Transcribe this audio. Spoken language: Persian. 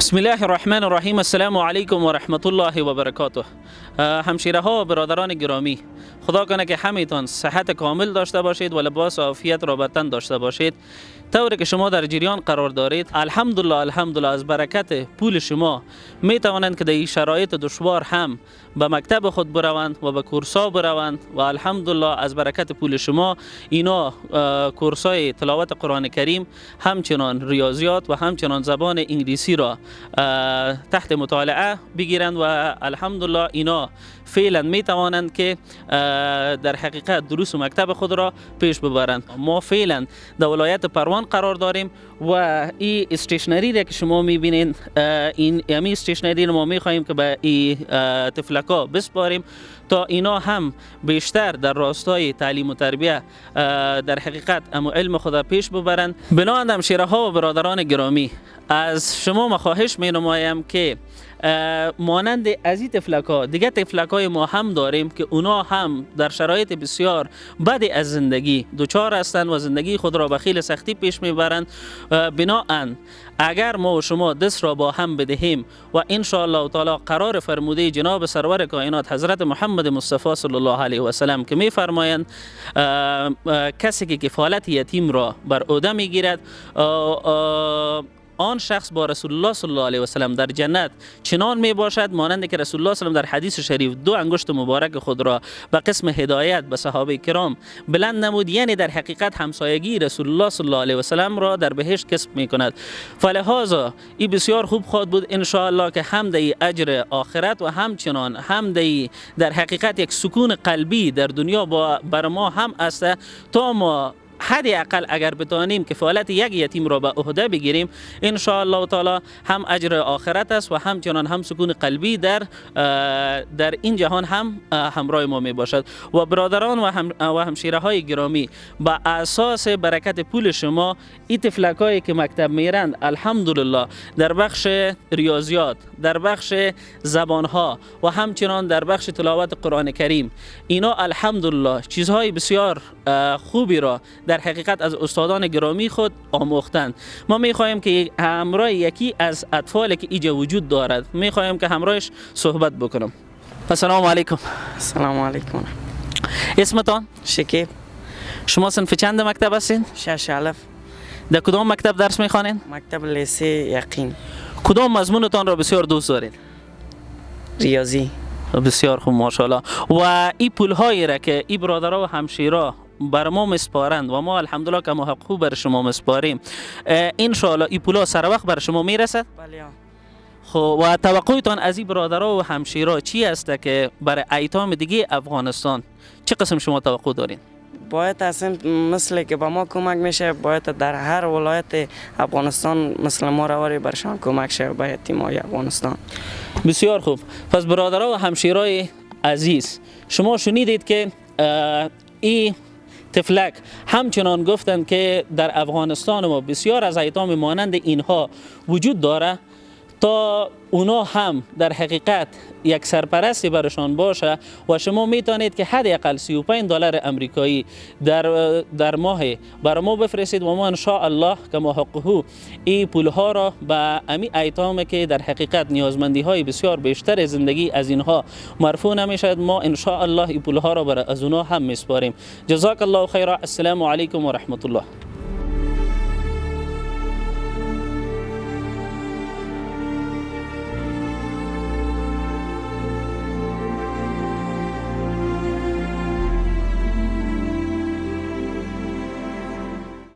بسم الله الرحمن الرحیم. السلام علیکم و رحمت الله و برکاته. همشیره ها و برادران گرامی، خدا کنه که همتون صحت کامل داشته باشید و لباس عافیت را به تن داشته باشید. طوری که شما در جریان قرار دارید، الحمدلله از برکت پول شما می توانند که در این شرایط دشوار هم به مکتب خود بروند و به کورسا بروند و الحمدلله از برکت پول شما اینا کورسای تلاوت قرآن کریم، همچنان ریاضیات و همچنان زبان انگلیسی را تحت مطالعه بگیرند و الحمدلله اینا فعلا می توانند که در حقیقت دروس و مکتب خود را پیش ببرند. ما فعلا در ولایت پروان قرار داریم و این استیشنری را که شما می بینید، این استیشنری را ما می خواهیم که به این تفلکا بسپاریم تا اینا هم بیشتر در راستای تعلیم و تربیه در حقیقت اما علم خود پیش ببرند. بنابراین همشیره ها و برادران گرامی، از شما ما خواهش می نمایم که مانند از این تفلکا دیگه تفلکای ما هم داریم که اونا هم در شرایط بسیار بدی از زندگی دوچار هستند و زندگی خود را به خیلی سختی پیش میبرند. بناهن اگر ما و شما دست را با هم بدهیم و ان شاء الله تعالی قرار فرموده جناب سرور کائنات حضرت محمد مصطفی صلی الله علیه و سلم که میفرمایند کسی که کفالت یتیم را بر عهده میگیرد، آن شخص با رسول الله صلی الله علیه و سلم در جنت چنان می باشد مانند که رسول الله صلی الله علیه و سلم در حدیث شریف دو انگشت مبارک خود را به قسم هدایت به صحابه کرام بلند نمود، یعنی در حقیقت همسایگی رسول الله صلی الله علیه و سلم را در بهشت کسب می کند. فلهذا این بسیار خوب خواهد بود ان شاء الله که هم در اجر آخرت و همچنان هم در حقیقت یک سکون قلبی در دنیا بر ما هم است تا ما حدی اقل اگر بتوانیم کفالت یک یتیم را به عهده بگیریم ان شاء الله تعالی هم اجر آخرت است و همچنان هم سکون قلبی در این جهان هم همراه ما می باشد. و برادران و همشیره های گرامی، با اساس برکت پول شما این تفلکایی که مکتب میرند الحمدلله در بخش ریاضیات، در بخش زبانها و همچنان در بخش تلاوت قرآن کریم، اینا الحمدلله چیزهای بسیار خوبی را در حقیقت از استادان گرامی خود آموختند. ما میخواهیم که همراه یکی از اطفالی که اینجا وجود دارد میخواهیم که همراهش صحبت بکنم. السلام علیکم. السلام علیکم. اسمتان؟ شکیب. شما صنف چند مکتب هستین؟ 6 الف. در کدام مکتب درس میخوانین؟ مکتب لیسه یقین. کدام مضمونتان را بسیار دوست دارید؟ ریاضی. بسیار خوب ماشاءالله. و این پولهایی را که این برادرها و همشیرا بر ما مسپارند و ما الحمدلله که ما حقوق بر شما مسپاریم، ان شاء الله این پولا سر وقت بر شما میرسد؟ بله. خب و توقعتان از این برادرها و همشیرا چی است که برای ایتام دیگه افغانستان چه قسم شما توقع دارین؟ باید اصلا مثل که به ما کمک میشه، باید در هر ولایت افغانستان مثل ما رواری برشان کمک شه به یتیمای افغانستان. بسیار خوب. پس برادرها و همشیرای عزیز، شما شنیدید که این تفلک همچنان گفتند که در افغانستان ما بسیار از ایتام مانند اینها وجود داره تا اونا هم در حقیقت یک سرپرستی برشان باشه و شما میتونید که حداقل $35 امریکایی در ماه بر ما بفرستید و ما ان شاء الله که ما حقوق این پولها را به امی ایتام که در حقیقت نیازمندی های بسیار بیشتر زندگی از اینها مرفوع نمیشد، ما ان شاء الله این پولها را از اونها هم میسپاریم. جزاک الله خیرا. السلام علیکم و رحمت الله.